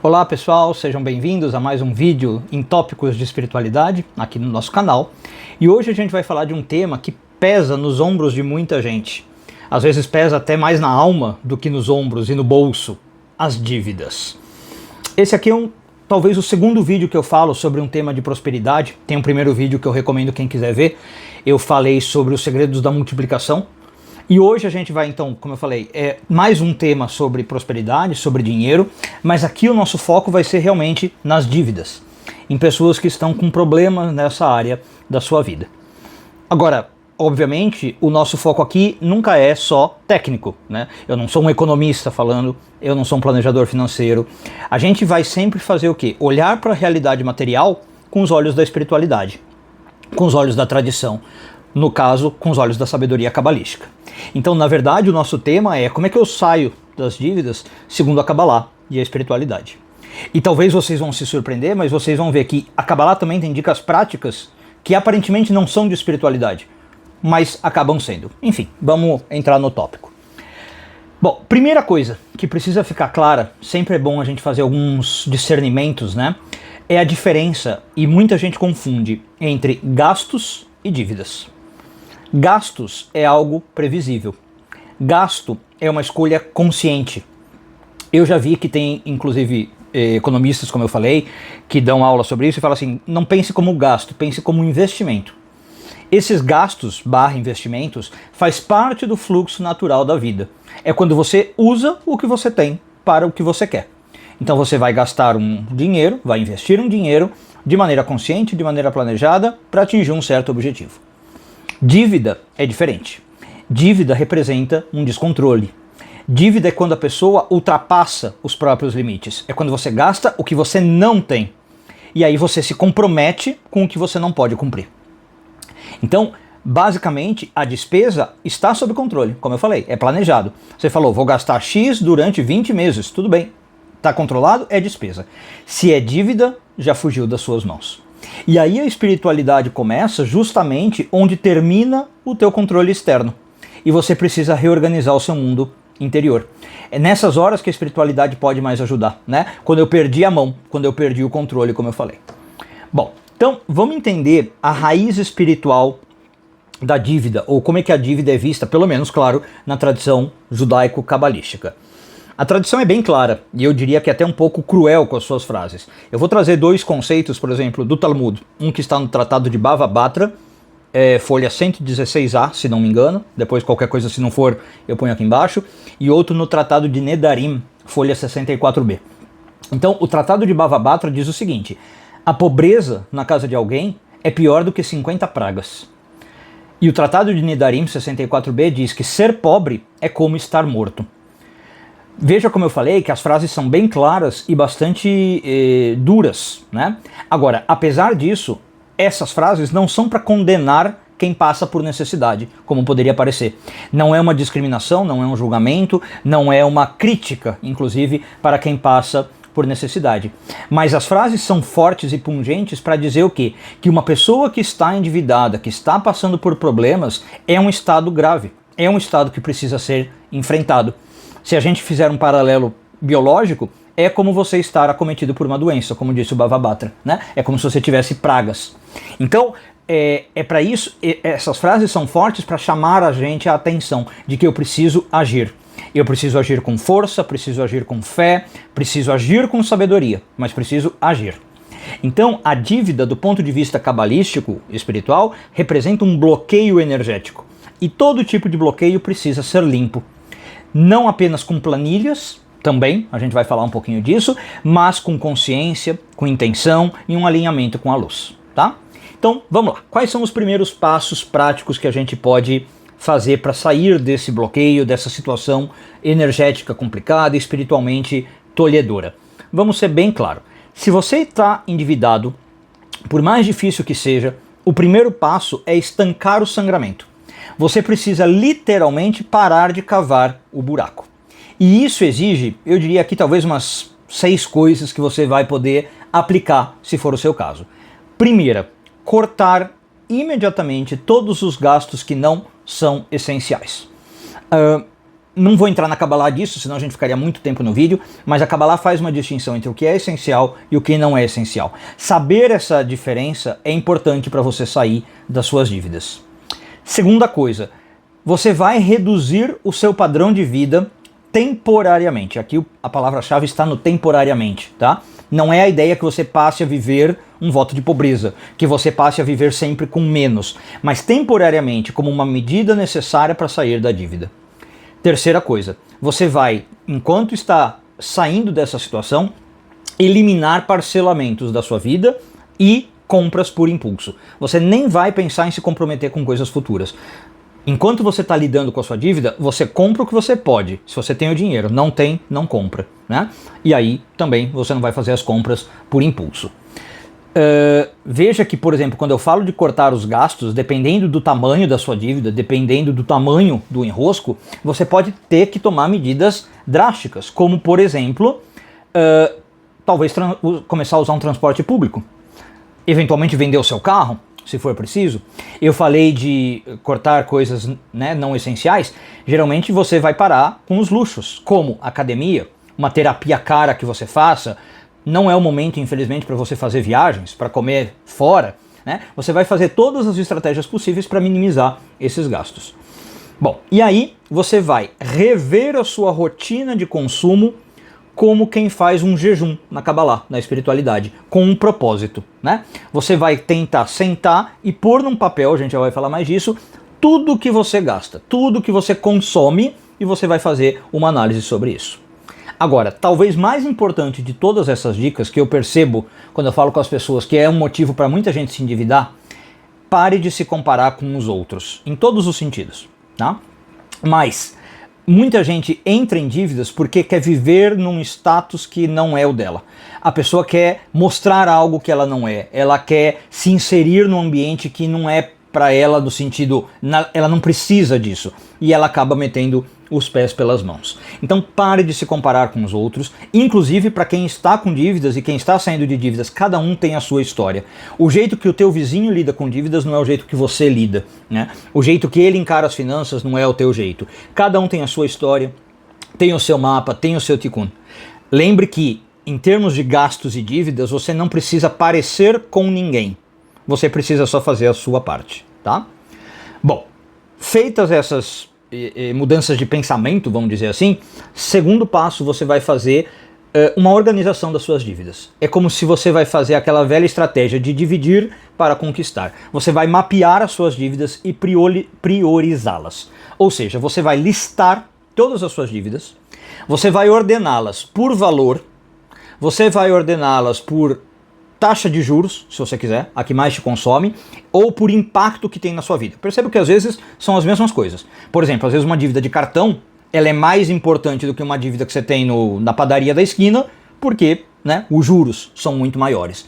Olá pessoal, sejam bem-vindos a mais um vídeo em tópicos de espiritualidade aqui no nosso canal. E hoje a gente vai falar de um tema que pesa nos ombros de muita gente. Às vezes pesa até mais na alma do que nos ombros e no bolso, as dívidas. Esse aqui é talvez o segundo vídeo que eu falo sobre um tema de prosperidade. Tem um primeiro vídeo que eu recomendo quem quiser ver. Eu falei sobre os segredos da multiplicação. E hoje a gente vai então, como eu falei, mais um tema sobre prosperidade, sobre dinheiro, mas aqui o nosso foco vai ser realmente nas dívidas, em pessoas que estão com problemas nessa área da sua vida. Agora, obviamente, o nosso foco aqui nunca é só técnico, né? Eu não sou um economista falando, eu não sou um planejador financeiro. A gente vai sempre fazer o quê? Olhar para a realidade material com os olhos da espiritualidade, com os olhos da tradição, no caso, com os olhos da sabedoria cabalística. Então, na verdade, o nosso tema é como é que eu saio das dívidas segundo a Kabbalah e a espiritualidade. E talvez vocês vão se surpreender, mas vocês vão ver que a Kabbalah também tem dicas práticas que aparentemente não são de espiritualidade, mas acabam sendo. Enfim, vamos entrar no tópico. Bom, primeira coisa que precisa ficar clara, sempre é bom a gente fazer alguns discernimentos, né? É a diferença, e muita gente confunde, entre gastos e dívidas. Gastos é algo previsível. Gasto é uma escolha consciente. Eu já vi que tem, inclusive, economistas, como eu falei, que dão aula sobre isso e falam assim, não pense como gasto, pense como investimento. Esses gastos / investimentos faz parte do fluxo natural da vida. É quando você usa o que você tem para o que você quer. Então você vai gastar um dinheiro, vai investir um dinheiro de maneira consciente, de maneira planejada, para atingir um certo objetivo. Dívida é diferente. Dívida representa um descontrole. Dívida é quando a pessoa ultrapassa os próprios limites. É quando você gasta o que você não tem. E aí você se compromete com o que você não pode cumprir. Então, basicamente, a despesa está sob controle. Como eu falei, é planejado. Você falou, vou gastar X durante 20 meses. Tudo bem. Está controlado? É despesa. Se é dívida, já fugiu das suas mãos. E aí a espiritualidade começa justamente onde termina o teu controle externo. E você precisa reorganizar o seu mundo interior. É nessas horas que a espiritualidade pode mais ajudar, né? Quando eu perdi a mão, quando eu perdi o controle, como eu falei. Bom, então vamos entender a raiz espiritual da dívida, ou como é que a dívida é vista, pelo menos, claro, na tradição judaico-cabalística. A tradição é bem clara, e eu diria que é até um pouco cruel com as suas frases. Eu vou trazer dois conceitos, por exemplo, do Talmud. Um que está no Tratado de Bava Batra, folha 116a, se não me engano. Depois, qualquer coisa, se não for, eu ponho aqui embaixo. E outro no Tratado de Nedarim, folha 64b. Então, o Tratado de Bava Batra diz o seguinte: a pobreza na casa de alguém é pior do que 50 pragas. E o Tratado de Nedarim, 64b, diz que ser pobre é como estar morto. Veja como eu falei que as frases são bem claras e bastante duras, né? Agora, apesar disso, essas frases não são para condenar quem passa por necessidade, como poderia parecer. Não é uma discriminação, não é um julgamento, não é uma crítica, inclusive, para quem passa por necessidade. Mas as frases são fortes e pungentes para dizer o quê? Que uma pessoa que está endividada, que está passando por problemas, é um estado grave, é um estado que precisa ser enfrentado. Se a gente fizer um paralelo biológico, é como você estar acometido por uma doença, como disse o Bava Batra, né? É como se você tivesse pragas. Então, é para isso, essas frases são fortes para chamar a gente a atenção de que eu preciso agir. Eu preciso agir com força, preciso agir com fé, preciso agir com sabedoria, mas preciso agir. Então, a dívida, do ponto de vista cabalístico, espiritual, representa um bloqueio energético. E todo tipo de bloqueio precisa ser limpo. Não apenas com planilhas, também, a gente vai falar um pouquinho disso, mas com consciência, com intenção e um alinhamento com a luz, tá? Então, vamos lá. Quais são os primeiros passos práticos que a gente pode fazer para sair desse bloqueio, dessa situação energética complicada e espiritualmente tolhedora? Vamos ser bem claro. Se você está endividado, por mais difícil que seja, o primeiro passo é estancar o sangramento. Você precisa literalmente parar de cavar o buraco. E isso exige, eu diria aqui talvez umas 6 coisas que você vai poder aplicar, se for o seu caso. Primeira, cortar imediatamente todos os gastos que não são essenciais. Não vou entrar na Kabbalah disso, senão a gente ficaria muito tempo no vídeo, mas a Kabbalah faz uma distinção entre o que é essencial e o que não é essencial. Saber essa diferença é importante para você sair das suas dívidas. Segunda coisa, você vai reduzir o seu padrão de vida temporariamente. Aqui a palavra-chave está no temporariamente, tá? Não é a ideia que você passe a viver um voto de pobreza, que você passe a viver sempre com menos, mas temporariamente como uma medida necessária para sair da dívida. Terceira coisa, você vai, enquanto está saindo dessa situação, eliminar parcelamentos da sua vida e compras por impulso. Você nem vai pensar em se comprometer com coisas futuras. Enquanto você está lidando com a sua dívida, você compra o que você pode. Se você tem o dinheiro, não tem, não compra, né? E aí também você não vai fazer as compras por impulso. Veja que, por exemplo, quando eu falo de cortar os gastos, dependendo do tamanho da sua dívida, dependendo do tamanho do enrosco, você pode ter que tomar medidas drásticas, como, por exemplo, talvez começar a usar um transporte público, eventualmente vender o seu carro, se for preciso. Eu falei de cortar coisas, né, não essenciais. Geralmente você vai parar com os luxos, como academia, uma terapia cara que você faça. Não é o momento, infelizmente, para você fazer viagens, para comer fora, né? Você vai fazer todas as estratégias possíveis para minimizar esses gastos. Bom, e aí você vai rever a sua rotina de consumo como quem faz um jejum na Kabbalah, na espiritualidade, com um propósito, né? Você vai tentar sentar e pôr num papel, a gente já vai falar mais disso, tudo que você gasta, tudo que você consome, e você vai fazer uma análise sobre isso. Agora, talvez mais importante de todas essas dicas que eu percebo quando eu falo com as pessoas, que é um motivo para muita gente se endividar, pare de se comparar com os outros, em todos os sentidos, tá? Mas muita gente entra em dívidas porque quer viver num status que não é o dela. A pessoa quer mostrar algo que ela não é. Ela quer se inserir num ambiente que não é para ela, no sentido, ela não precisa disso. E ela acaba metendo os pés pelas mãos. Então pare de se comparar com os outros, inclusive para quem está com dívidas e quem está saindo de dívidas, cada um tem a sua história. O jeito que o teu vizinho lida com dívidas não é o jeito que você lida, né? O jeito que ele encara as finanças não é o teu jeito. Cada um tem a sua história, tem o seu mapa, tem o seu tikkun. Lembre que, em termos de gastos e dívidas, você não precisa parecer com ninguém. Você precisa só fazer a sua parte, tá? Bom, feitas essas mudanças de pensamento, vamos dizer assim, segundo passo você vai fazer uma organização das suas dívidas. É como se você vai fazer aquela velha estratégia de dividir para conquistar. Você vai mapear as suas dívidas e priorizá-las. Ou seja, você vai listar todas as suas dívidas, você vai ordená-las por valor, você vai ordená-las por taxa de juros, se você quiser, a que mais te consome, ou por impacto que tem na sua vida. Perceba que às vezes são as mesmas coisas. Por exemplo, às vezes uma dívida de cartão, ela é mais importante do que uma dívida que você tem na padaria da esquina, porque, né, os juros são muito maiores.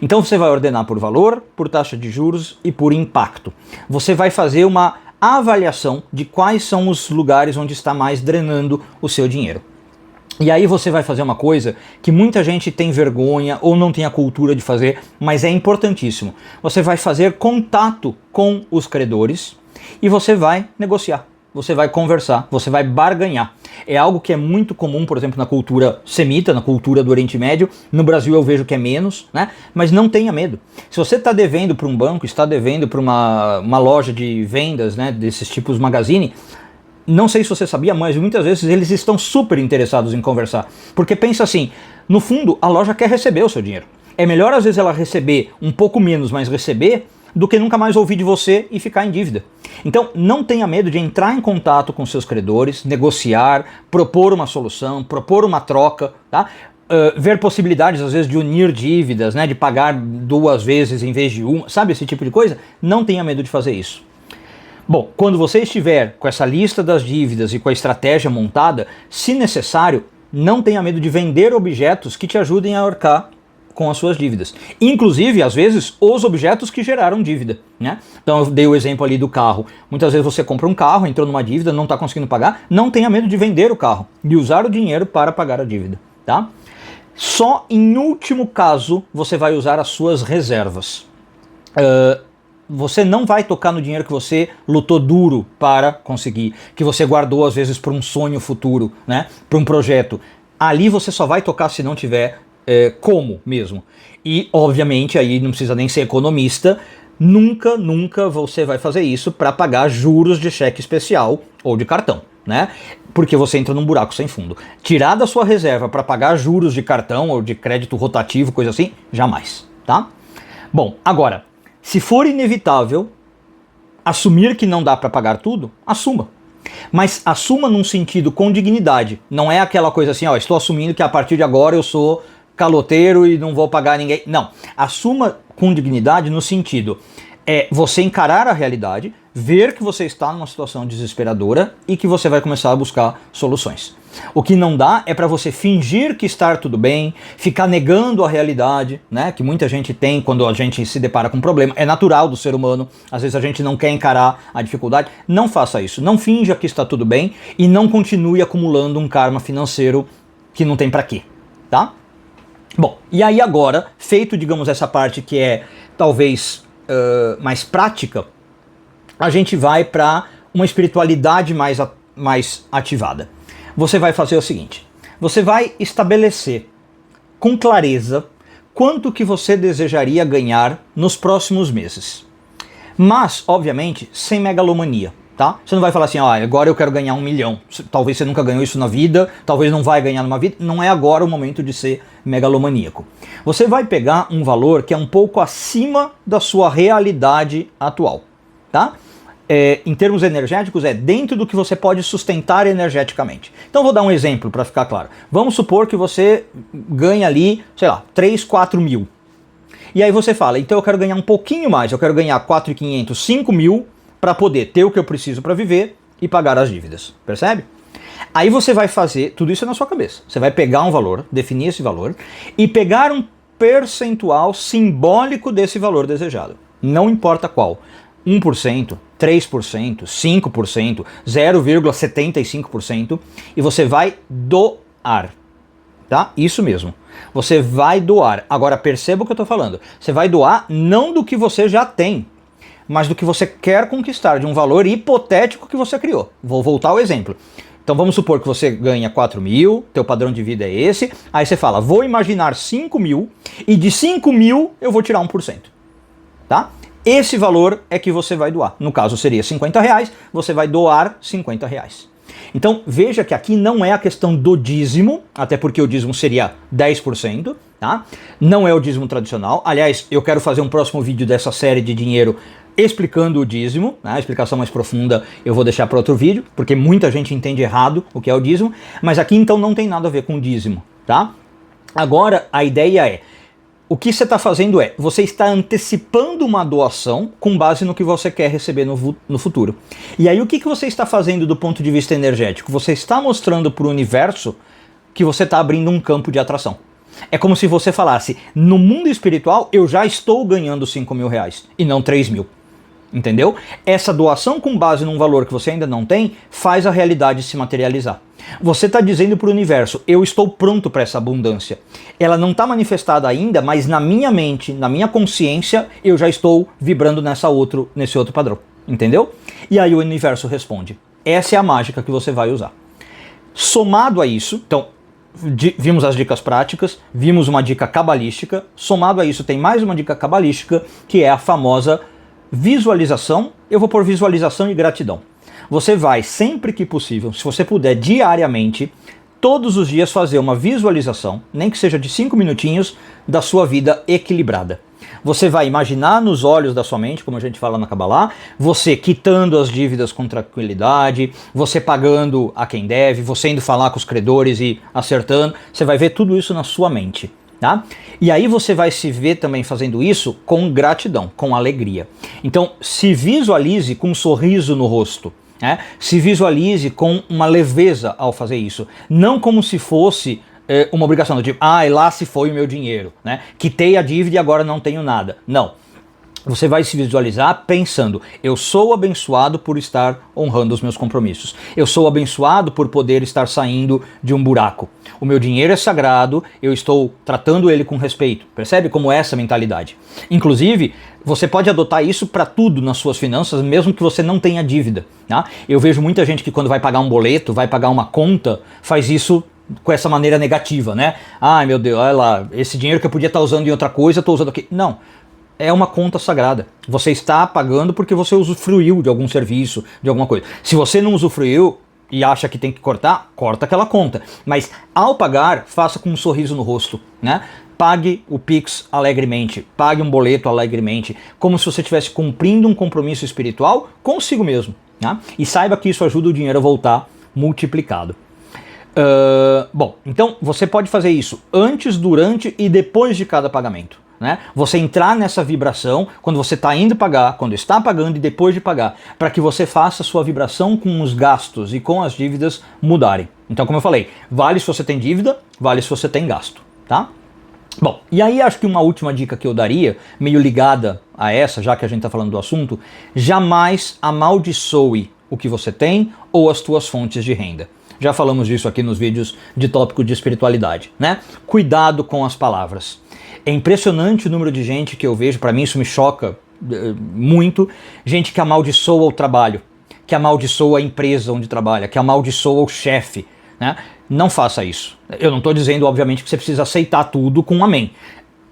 Então você vai ordenar por valor, por taxa de juros e por impacto. Você vai fazer uma avaliação de quais são os lugares onde está mais drenando o seu dinheiro. E aí você vai fazer uma coisa que muita gente tem vergonha ou não tem a cultura de fazer, mas é importantíssimo. Você vai fazer contato com os credores e você vai negociar, você vai conversar, você vai barganhar. É algo que é muito comum, por exemplo, na cultura semita, na cultura do Oriente Médio. No Brasil eu vejo que é menos, né? Mas não tenha medo. Se você está devendo para um banco, está devendo para uma loja de vendas, né, desses tipos Magazine, não sei se você sabia, mas muitas vezes eles estão super interessados em conversar. Porque pensa assim, no fundo a loja quer receber o seu dinheiro. É melhor às vezes ela receber um pouco menos, mas receber, do que nunca mais ouvir de você e ficar em dívida. Então não tenha medo de entrar em contato com seus credores, negociar, propor uma solução, propor uma troca, tá? Ver possibilidades às vezes de unir dívidas, né, de pagar 2 vezes em vez de uma, sabe esse tipo de coisa? Não tenha medo de fazer isso. Bom, quando você estiver com essa lista das dívidas e com a estratégia montada, se necessário, não tenha medo de vender objetos que te ajudem a arcar com as suas dívidas. Inclusive, às vezes, os objetos que geraram dívida, né? Então eu dei o exemplo ali do carro. Muitas vezes você compra um carro, entrou numa dívida, não está conseguindo pagar, não tenha medo de vender o carro, de usar o dinheiro para pagar a dívida, tá? Só em último caso você vai usar as suas reservas. você não vai tocar no dinheiro que você lutou duro para conseguir, que você guardou às vezes para um sonho futuro, né? Para um projeto. Ali você só vai tocar se não tiver como mesmo. E obviamente aí não precisa nem ser economista, nunca você vai fazer isso para pagar juros de cheque especial ou de cartão, né? Porque você entra num buraco sem fundo. Tirar da sua reserva para pagar juros de cartão ou de crédito rotativo, coisa assim, jamais, tá? Bom, agora, se for inevitável assumir que não dá para pagar tudo, assuma. Mas assuma num sentido com dignidade. Não é aquela coisa assim, ó, estou assumindo que a partir de agora eu sou caloteiro e não vou pagar ninguém. Não, assuma com dignidade no sentido você encarar a realidade, ver que você está numa situação desesperadora e que você vai começar a buscar soluções. O que não dá é para você fingir que está tudo bem, ficar negando a realidade, né, que muita gente tem quando a gente se depara com um problema. É natural do ser humano, às vezes a gente não quer encarar a dificuldade. Não faça isso, não finja que está tudo bem e não continue acumulando um karma financeiro que não tem para quê, tá? Bom, e aí agora, feito, digamos, essa parte que é talvez mais prática, a gente vai para uma espiritualidade mais ativada. Você vai fazer o seguinte, você vai estabelecer com clareza quanto que você desejaria ganhar nos próximos meses. Mas, obviamente, sem megalomania, tá? Você não vai falar assim, agora eu quero ganhar 1 milhão. Talvez você nunca ganhou isso na vida, talvez não vai ganhar numa vida. Não é agora o momento de ser megalomaníaco. Você vai pegar um valor que é um pouco acima da sua realidade atual, tá? Em termos energéticos, dentro do que você pode sustentar energeticamente. Então vou dar um exemplo para ficar claro. Vamos supor que você ganha ali, sei lá, 3, 4 mil. E aí você fala, então eu quero ganhar um pouquinho mais, eu quero ganhar 4.500, 5 mil para poder ter o que eu preciso para viver e pagar as dívidas, percebe? Aí você vai fazer tudo isso na sua cabeça. Você vai pegar um valor, definir esse valor e pegar um percentual simbólico desse valor desejado. Não importa qual. 1%, 3%, 5%, 0,75% e você vai doar, tá? Isso mesmo. Você vai doar. Agora perceba o que eu estou falando. Você vai doar não do que você já tem, mas do que você quer conquistar, de um valor hipotético que você criou. Vou voltar ao exemplo. Então vamos supor que você ganha 4 mil, teu padrão de vida é esse, aí você fala, vou imaginar 5 mil e de 5 mil eu vou tirar 1%, tá? Esse valor é que você vai doar. No caso seria 50 reais, você vai doar 50 reais. Então veja que aqui não é a questão do dízimo, até porque o dízimo seria 10%, tá? Não é o dízimo tradicional. Aliás, eu quero fazer um próximo vídeo dessa série de dinheiro explicando o dízimo, né? A explicação mais profunda eu vou deixar para outro vídeo, porque muita gente entende errado o que é o dízimo, mas aqui então não tem nada a ver com dízimo, tá? Agora a ideia é, o que você está fazendo você está antecipando uma doação com base no que você quer receber no futuro. E aí o que você está fazendo do ponto de vista energético? Você está mostrando para o universo que você está abrindo um campo de atração. É como se você falasse, no mundo espiritual eu já estou ganhando 5 mil reais e não 3 mil. Entendeu? Essa doação com base num valor que você ainda não tem faz a realidade se materializar. Você está dizendo para o universo, eu estou pronto para essa abundância. Ela não está manifestada ainda, mas na minha mente, na minha consciência, eu já estou vibrando nesse outro padrão. Entendeu? E aí o universo responde. Essa é a mágica que você vai usar. Somado a isso, então, vimos as dicas práticas, vimos uma dica cabalística, somado a isso tem mais uma dica cabalística, que é a famosa visualização. Eu vou pôr visualização e gratidão. Você vai, sempre que possível, se você puder, diariamente, todos os dias fazer uma visualização, nem que seja de 5 minutinhos, da sua vida equilibrada. Você vai imaginar nos olhos da sua mente, como a gente fala na Kabbalah, você quitando as dívidas com tranquilidade, você pagando a quem deve, você indo falar com os credores e acertando, você vai ver tudo isso na sua mente. Tá? E aí você vai se ver também fazendo isso com gratidão, com alegria. Então se visualize com um sorriso no rosto, né? Se visualize com uma leveza ao fazer isso, não como se fosse uma obrigação, do tipo, lá se foi o meu dinheiro, né? Quitei a dívida e agora não tenho nada. Não. você vai se visualizar pensando: eu sou abençoado por estar honrando os meus compromissos. Eu sou abençoado por poder estar saindo de um buraco. O meu dinheiro é sagrado, eu estou tratando ele com respeito. Percebe como é essa mentalidade? Inclusive, você pode adotar isso para tudo nas suas finanças, mesmo que você não tenha dívida. Tá? Eu vejo muita gente que quando vai pagar um boleto, vai pagar uma conta, faz isso com essa maneira negativa, né? Ai meu Deus, olha lá, esse dinheiro que eu podia estar usando em outra coisa, eu estou usando aqui. Não. É uma conta sagrada. Você está pagando porque você usufruiu de algum serviço, de alguma coisa. Se você não usufruiu e acha que tem que cortar, corta aquela conta. Mas ao pagar, faça com um sorriso no rosto, né? Pague o Pix alegremente, pague um boleto alegremente, como se você estivesse cumprindo um compromisso espiritual consigo mesmo, né? E saiba que isso ajuda o dinheiro a voltar multiplicado. Bom, então você pode fazer isso antes, durante e depois de cada pagamento. Né? Você entrar nessa vibração quando você está indo pagar, quando está pagando e depois de pagar, para que você faça a sua vibração com os gastos e com as dívidas mudarem. Então, como eu falei, vale se você tem dívida, vale se você tem gasto, tá? Bom, e aí acho que uma última dica que eu daria, meio ligada a essa, já que a gente está falando do assunto: jamais amaldiçoe o que você tem ou as tuas fontes de renda. Já falamos disso aqui nos vídeos de tópico de espiritualidade, né? Cuidado com as palavras. É impressionante o número de gente que eu vejo, para mim isso me choca muito, gente que amaldiçoa o trabalho, que amaldiçoa a empresa onde trabalha, que amaldiçoa o chefe, né? Não faça isso. Eu não estou dizendo, obviamente, que você precisa aceitar tudo com um amém.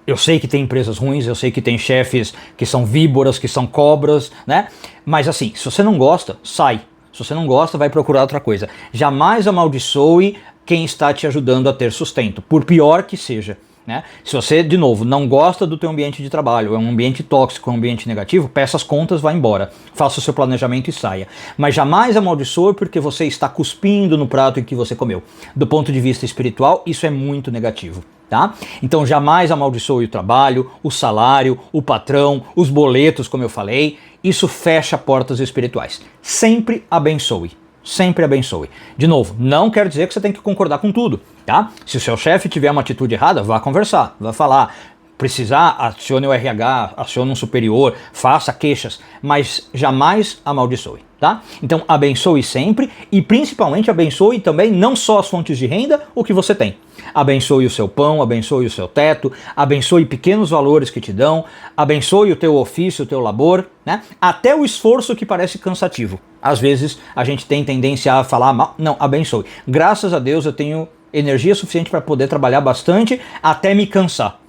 Eu sei que tem empresas ruins, eu sei que tem chefes que são víboras, que são cobras, né? Mas assim, se você não gosta, sai. Se você não gosta, vai procurar outra coisa. Jamais amaldiçoe quem está te ajudando a ter sustento, por pior que seja. Né? Se você, de novo, não gosta do teu ambiente de trabalho, é um ambiente tóxico, é um ambiente negativo, peça as contas, vá embora. Faça o seu planejamento e saia. Mas jamais amaldiçoe porque você está cuspindo no prato em que você comeu. Do ponto de vista espiritual, isso é muito negativo. Tá? Então jamais amaldiçoe o trabalho, o salário, o patrão, os boletos, como eu falei. Isso fecha portas espirituais. Sempre abençoe. Sempre abençoe. De novo, não quer dizer que você tem que concordar com tudo, tá? Se o seu chefe tiver uma atitude errada, vá conversar, vá falar. Precisar, acione o RH, acione um superior, faça queixas, mas jamais amaldiçoe, tá? Então abençoe sempre e principalmente abençoe também não só as fontes de renda, o que você tem. Abençoe o seu pão, abençoe o seu teto, abençoe pequenos valores que te dão, abençoe o teu ofício, o teu labor, né? Até o esforço que parece cansativo. Às vezes a gente tem tendência a falar mal, não, abençoe. Graças a Deus eu tenho energia suficiente para poder trabalhar bastante até me cansar.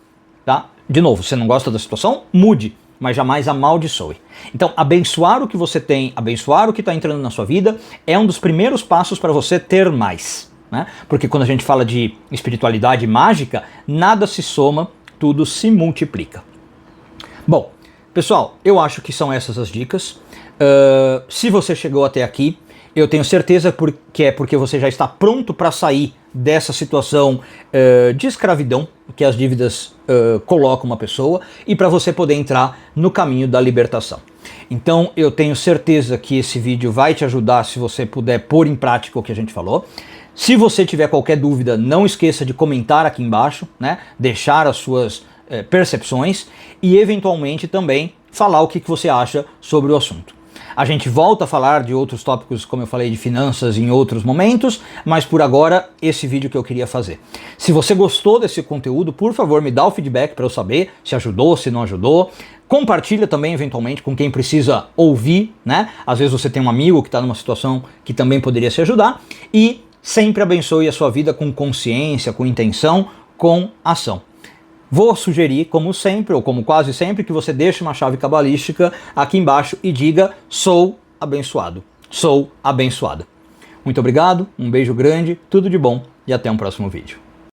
Tá? De novo, você não gosta da situação? Mude, mas jamais amaldiçoe. Então, abençoar o que você tem, abençoar o que está entrando na sua vida, é um dos primeiros passos para você ter mais. Né? Porque quando a gente fala de espiritualidade mágica, nada se soma, tudo se multiplica. Bom, pessoal, eu acho que são essas as dicas. Se você chegou até aqui, eu tenho certeza que é porque você já está pronto para sair dessa situação de escravidão que as dívidas colocam uma pessoa e para você poder entrar no caminho da libertação. Então eu tenho certeza que esse vídeo vai te ajudar se você puder pôr em prática o que a gente falou. Se você tiver qualquer dúvida, não esqueça de comentar aqui embaixo, né? Deixar as suas percepções e eventualmente também falar o que você acha sobre o assunto. A gente volta a falar de outros tópicos, como eu falei, de finanças em outros momentos, mas por agora, esse vídeo que eu queria fazer. Se você gostou desse conteúdo, por favor, me dá o feedback para eu saber se ajudou, se não ajudou. Compartilha também, eventualmente, com quem precisa ouvir, né? Às vezes você tem um amigo que está numa situação que também poderia se ajudar. E sempre abençoe a sua vida com consciência, com intenção, com ação. Vou sugerir, como sempre, ou como quase sempre, que você deixe uma chave cabalística aqui embaixo e diga: sou abençoado, sou abençoada. Muito obrigado, um beijo grande, tudo de bom e até um próximo vídeo.